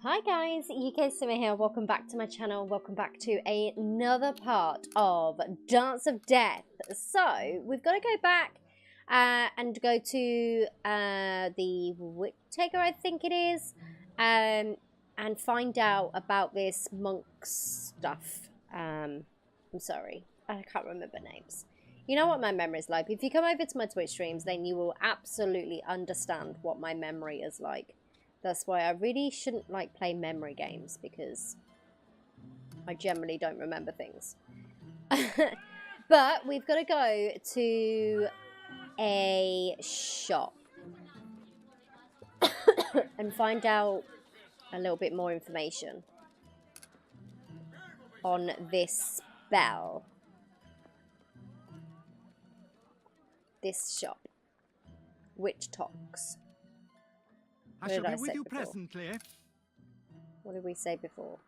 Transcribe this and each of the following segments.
Hi guys, UK Simmer here. Welcome back to my channel. Welcome back to another part of Dance of Death. So we've got to go back and go to the Witch Taker, I think it is, and find out about this monk stuff. I'm sorry, I can't remember names. You know what my memory is like. If you come over to my Twitch streams, then you will absolutely understand what my memory is like. That's why I really shouldn't play memory games, because I generally don't remember things. But we've got to go to a shop and find out a little bit more information on this spell. This shop. Witch Talks. I shall be with you presently. What did we say before?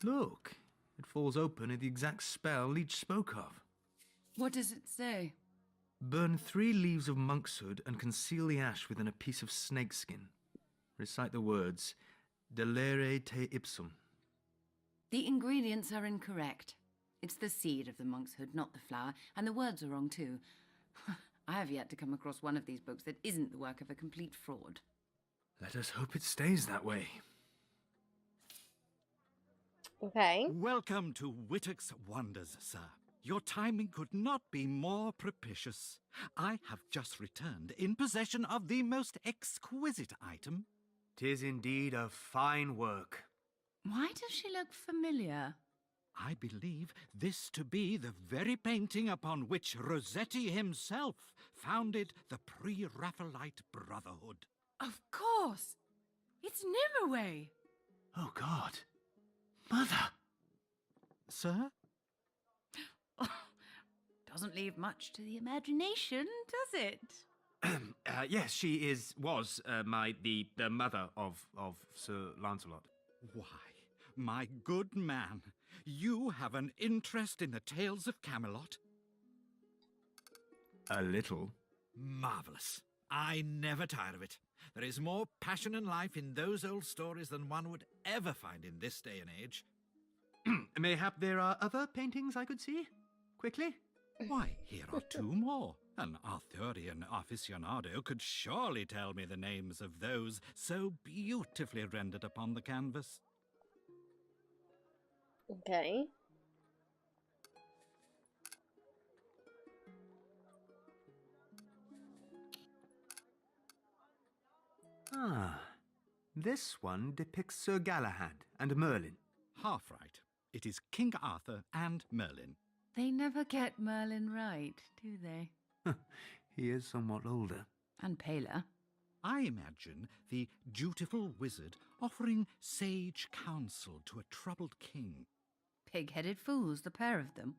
Look, it falls open at the exact spell Leech spoke of. What does it say? Burn 3 leaves of monkshood and conceal the ash within a piece of snakeskin. Recite the words, Delere te ipsum. The ingredients are incorrect. It's the seed of the monkshood, not the flower, and the words are wrong too. I have yet to come across one of these books that isn't the work of a complete fraud. Let us hope it stays that way. Okay. Welcome to Wittock's Wonders, sir. Your timing could not be more propitious. I have just returned in possession of the most exquisite item. 'Tis indeed a fine work. Why does she look familiar? I believe this to be the very painting upon which Rossetti himself founded the Pre-Raphaelite Brotherhood. Of course! It's Nimue! Oh, God. Mother! Sir? Doesn't leave much to the imagination, does it? Yes, she was the mother of Sir Lancelot. Why, my good man, you have an interest in the tales of Camelot? A little. Marvelous. I never tire of it. There is more passion and life in those old stories than one would ever find in this day and age. Mayhap there are other paintings I could see? Quickly? Why, here are 2 more. An Arthurian aficionado could surely tell me the names of those so beautifully rendered upon the canvas. Okay. Ah, this one depicts Sir Galahad and Merlin. Half right. It is King Arthur and Merlin. They never get Merlin right, do they? He is somewhat older. And paler. I imagine the dutiful wizard offering sage counsel to a troubled king. Pig-headed fools, the pair of them.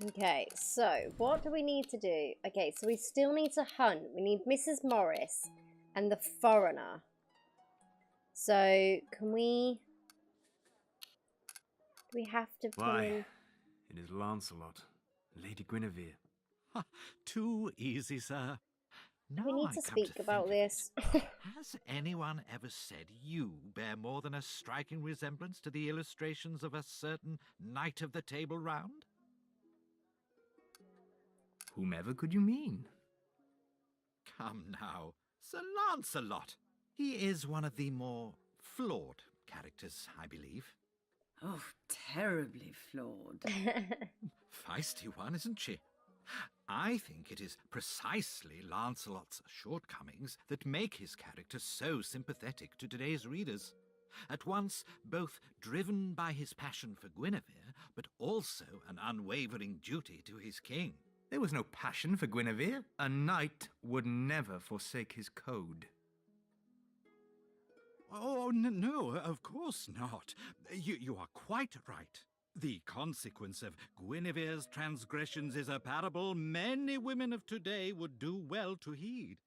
Okay, so what do we need to do? Okay, so we still need to hunt. We need Mrs. Morris and the foreigner. So, can we... Do we have to put Why, in... it is Lancelot, Lady Guinevere. Ha, too easy, sir. Now We need I to come speak about think of it, this. Has anyone ever said you bear more than a striking resemblance to the illustrations of a certain Knight of the Table Round? Whomever could you mean? Come now, Sir Lancelot. He is one of the more flawed characters, I believe. Oh, terribly flawed. Feisty one, isn't she? I think it is precisely Lancelot's shortcomings that make his character so sympathetic to today's readers. At once both driven by his passion for Guinevere, but also an unwavering duty to his king. There was no passion for Guinevere. A knight would never forsake his code. Oh, no, of course not. You are quite right. The consequence of Guinevere's transgressions is a parable many women of today would do well to heed.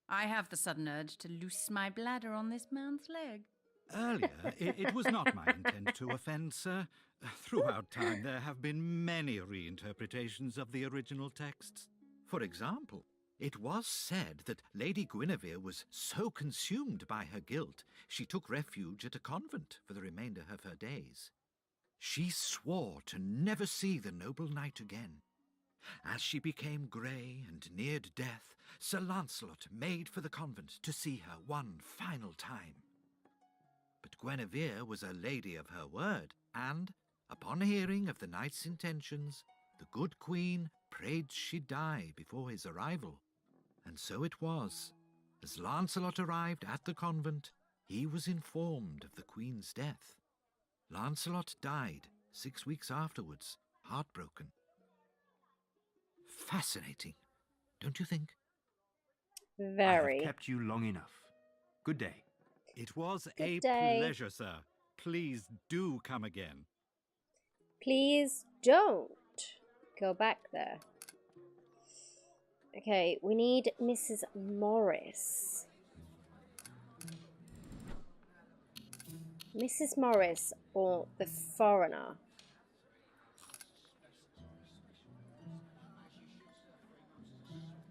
I have the sudden urge to loose my bladder on this man's leg. Earlier, it was not my intent to offend, sir. Throughout time, there have been many reinterpretations of the original texts. For example, It was said that Lady Guinevere was so consumed by her guilt, she took refuge at a convent for the remainder of her days. She swore to never see the noble knight again. As she became grey and neared death, Sir Lancelot made for the convent to see her one final time. But Guinevere was a lady of her word, and, upon hearing of the knight's intentions, the good queen prayed she'd die before his arrival. And so it was. As Lancelot arrived at the convent, he was informed of the queen's death. Lancelot died 6 weeks afterwards, heartbroken. Fascinating, don't you think? I Very. have kept you long enough. Good day. It was Good day. pleasure, sir. Please do come again. Please don't go back there. Okay, we need Mrs. Morris. Mrs. Morris or the foreigner?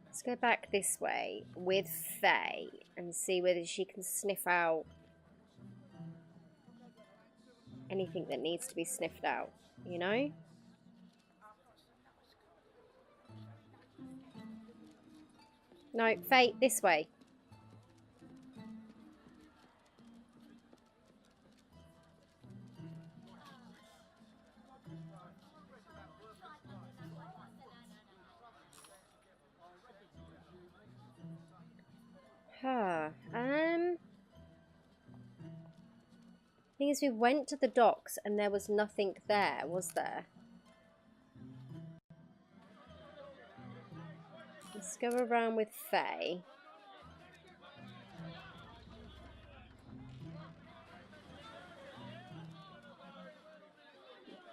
Let's go back this way with Fey and see whether she can sniff out anything that needs to be sniffed out, you know? No, Fey, this way. Huh. Thing is, we went to the docks and there was nothing there, was there? Let's go around with Fey.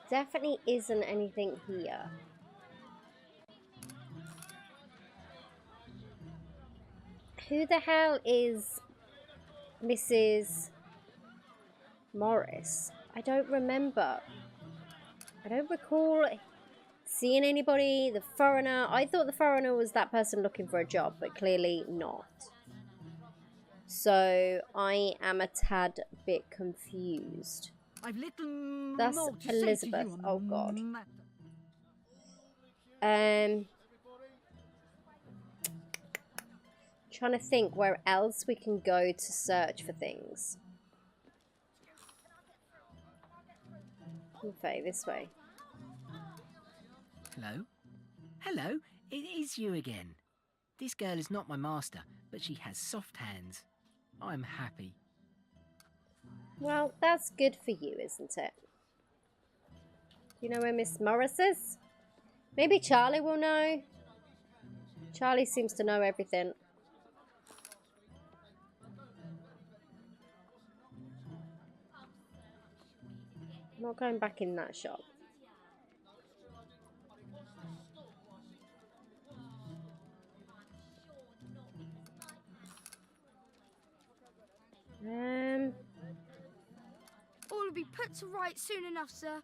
Definitely isn't anything here. Who the hell is Mrs. Morris? I don't remember. I don't recall seeing anybody. The foreigner. I thought the foreigner was that person looking for a job, but clearly not. So I am a tad bit confused. I've little That's more to Elizabeth. say to you Oh God. on that. Trying to think where else we can go to search for things. Okay, this way. Hello? Hello, it is you again. This girl is not my master, but she has soft hands. I'm happy. Well, that's good for you, isn't it? Do you know where Miss Morris is? Maybe Charlie will know. Charlie seems to know everything. I'm not going back in that shop. All will be put to right soon enough, sir.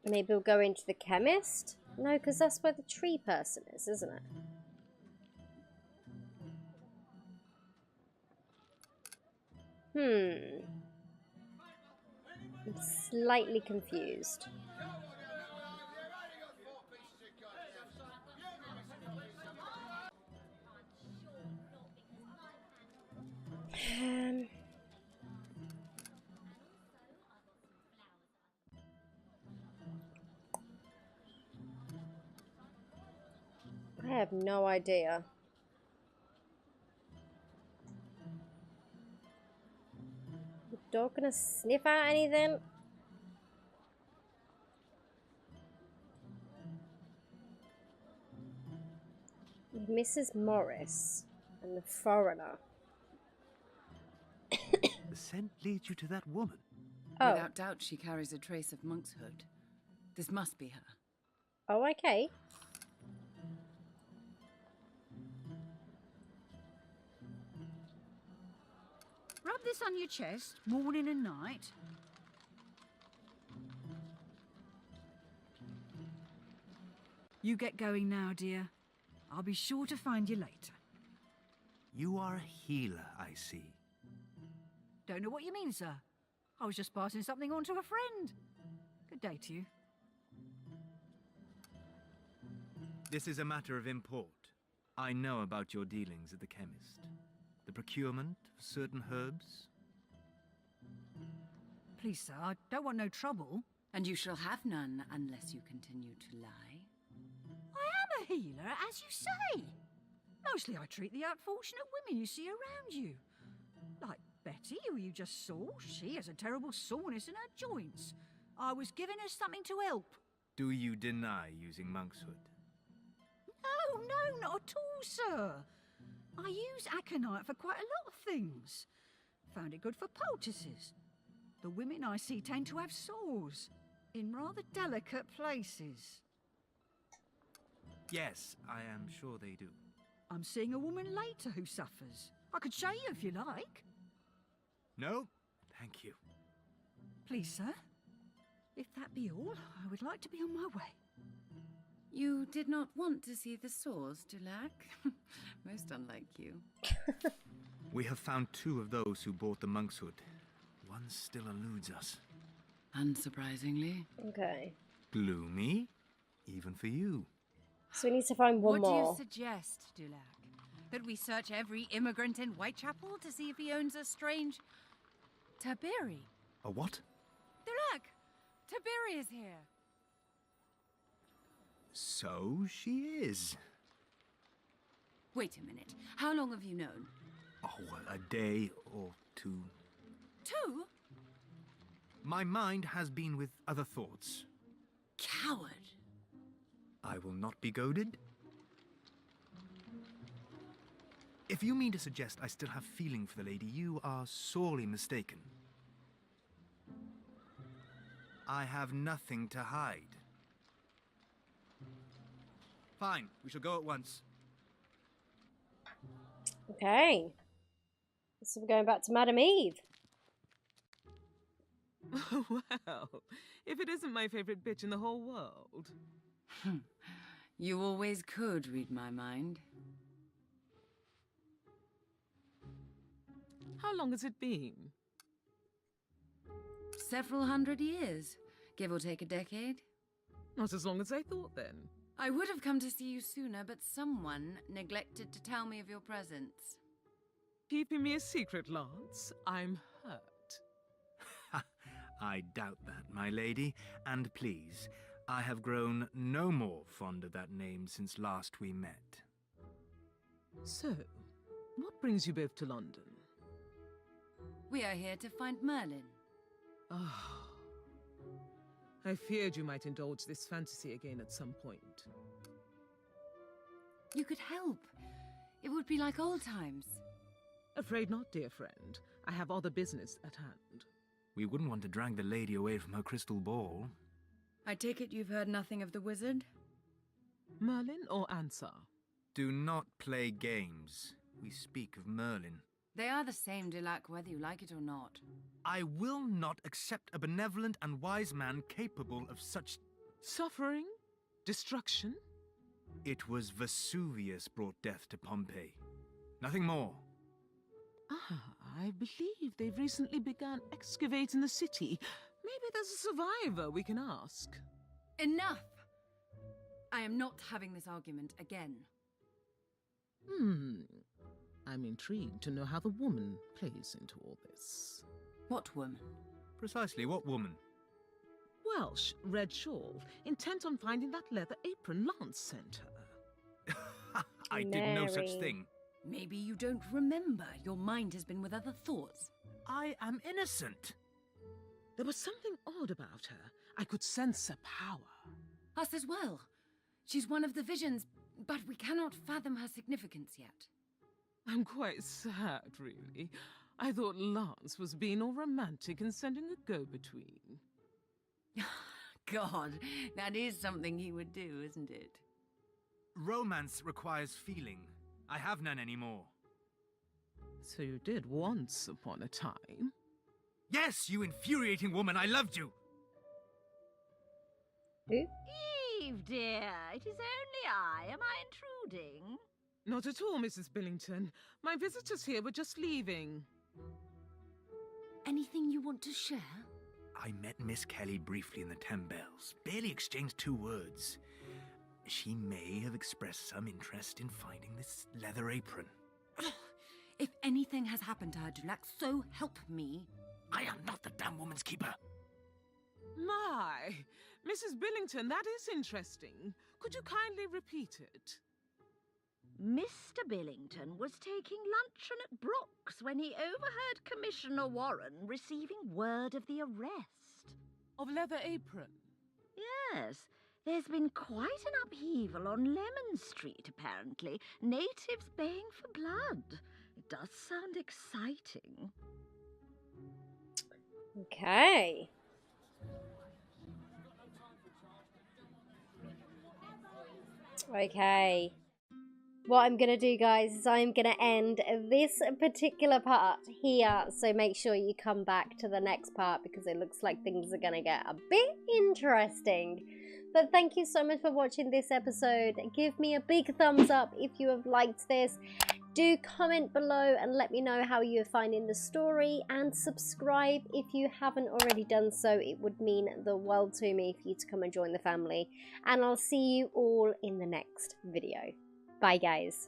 Maybe we'll go into the chemist? No, because that's where the tree person is, isn't it? I'm slightly confused. I have no idea. The dog gonna sniff out anything? Mrs. Morris and the foreigner. The scent leads you to that woman. Oh. Without doubt, she carries a trace of monkshood. This must be her. Oh, okay. Rub this on your chest, morning and night. You get going now, dear. I'll be sure to find you later. You are a healer, I see. Don't know what you mean, sir. I was just passing something on to a friend. Good day to you. This is a matter of import. I know about your dealings at the chemist. The procurement of certain herbs. Please, sir, I don't want no trouble. And you shall have none unless you continue to lie. I am a healer, as you say. Mostly I treat the unfortunate women you see around you. Like Betty, who you just saw. She has a terrible soreness in her joints. I was giving her something to help. Do you deny using monkshood? No, not at all, sir. I use aconite for quite a lot of things. Found it good for poultices. The women I see tend to have sores in rather delicate places. Yes, I am sure they do. I'm seeing a woman later who suffers. I could show you if you like. No, thank you. Please, sir. If that be all, I would like to be on my way. You did not want to see the sores, Dulac? Most unlike you. We have found 2 of those who bought the monkshood. One still eludes us. Unsurprisingly. Okay. Gloomy, even for you. So we need to find one What do more. you suggest, Dulac? That we search every immigrant in Whitechapel to see if he owns a strange... Tiberi? A what? Dulac! Tiberi is here! So she is. Wait a minute. How long have you known? Oh, well, a day or 2. 2? My mind has been with other thoughts. Coward! I will not be goaded. If you mean to suggest I still have feeling for the lady, you are sorely mistaken. I have nothing to hide. Fine, we shall go at once. Okay. So we're going back to Madam Eve. Well, if it isn't my favorite bitch in the whole world. You always could read my mind. How long has it been? Several hundred years, give or take a decade. Not as long as I thought, then. I would have come to see you sooner, but someone neglected to tell me of your presence. Keeping me a secret, Lance? I'm hurt. I doubt that, my lady. And please, I have grown no more fond of that name since last we met. So, what brings you both to London? We are here to find Merlin. Ah. I feared you might indulge this fantasy again at some point. You could help. It would be like old times. Afraid not, dear friend. I have other business at hand. We wouldn't want to drag the lady away from her crystal ball. I take it you've heard nothing of the wizard? Merlin or Ansar? Do not play games. We speak of Merlin. They are the same, Dulac, whether you like it or not. I will not accept a benevolent and wise man capable of such... Suffering? Destruction? It was Vesuvius brought death to Pompeii. Nothing more. Ah, I believe they've recently begun excavating the city. Maybe there's a survivor we can ask. Enough! I am not having this argument again. I'm intrigued to know how the woman plays into all this. What woman? Precisely what woman? Welsh, red shawl, intent on finding that leather apron Lance sent her. I did no such Mary. thing. Maybe you don't remember. Your mind has been with other thoughts. I am innocent. There was something odd about her. I could sense a power. Us as well. She's one of the visions, but we cannot fathom her significance yet. I'm quite sad, really. I thought Lance was being all romantic and sending a go-between. God, that is something he would do, isn't it? Romance requires feeling. I have none anymore. So you did once upon a time. Yes, you infuriating woman, I loved you! Who? Eve, dear. It is only I. Am I intruding? Not at all, Mrs. Billington. My visitors here were just leaving. Anything you want to share? I met Miss Kelly briefly in the 10 Bells. Barely exchanged 2 words. She may have expressed some interest in finding this leather apron. If anything has happened to her, Dulac, so help me. I am not the damn woman's keeper. My, Mrs. Billington, that is interesting. Could you kindly repeat it? Mr. Billington was taking luncheon at Brooks when he overheard Commissioner Warren receiving word of the arrest. Of Leather Apron? Yes, there's been quite an upheaval on Lemon Street, apparently. Natives baying for blood. It does sound exciting. Okay. Okay. What I'm going to do, guys, is I'm going to end this particular part here. So make sure you come back to the next part because it looks like things are going to get a bit interesting. But thank you so much for watching this episode. Give me a big thumbs up if you have liked this. Do comment below and let me know how you're finding the story. And subscribe if you haven't already done so. It would mean the world to me for you to come and join the family. And I'll see you all in the next video. Bye, guys.